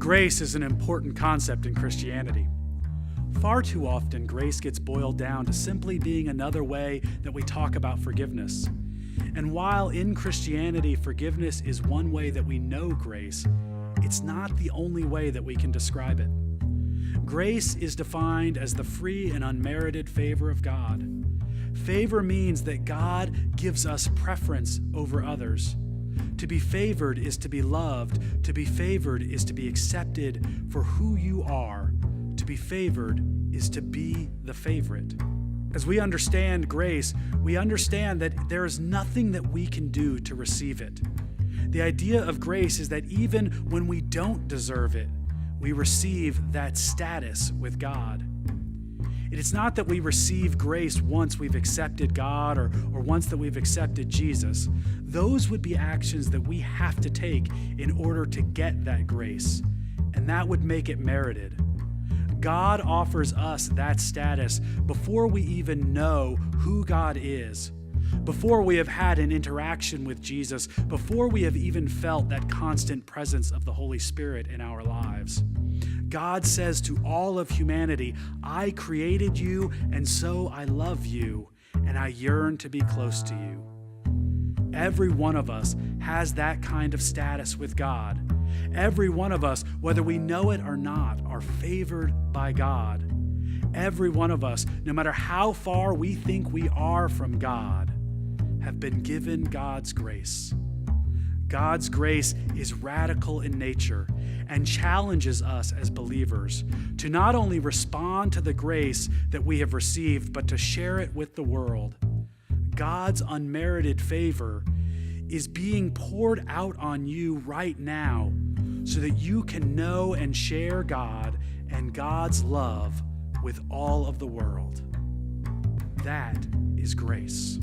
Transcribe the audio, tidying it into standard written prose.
Grace is an important concept in Christianity. Far too often, grace gets boiled down to simply being another way that we talk about forgiveness. And while in Christianity, forgiveness is one way that we know grace, it's not the only way that we can describe it. Grace is defined as the free and unmerited favor of God. Favor means that God gives us preference over others. To be favored is to be loved. To be favored is to be accepted for who you are. To be favored is to be the favorite. As we understand grace, we understand that there is nothing that we can do to receive it. The idea of grace is that even when we don't deserve it, we receive that status with God. It's not that we receive grace once we've accepted God or once that we've accepted Jesus. Those would be actions that we have to take in order to get that grace, and that would make it merited. God offers us that status before we even know who God is, before we have had an interaction with Jesus, before we have even felt that constant presence of the Holy Spirit in our lives. God says to all of humanity, I created you, and so I love you, and I yearn to be close to you. Every one of us has that kind of status with God. Every one of us, whether we know it or not, are favored by God. Every one of us, no matter how far we think we are from God, have been given God's grace. God's grace is radical in nature and challenges us as believers to not only respond to the grace that we have received, but to share it with the world. God's unmerited favor is being poured out on you right now so that you can know and share God and God's love with all of the world. That is grace.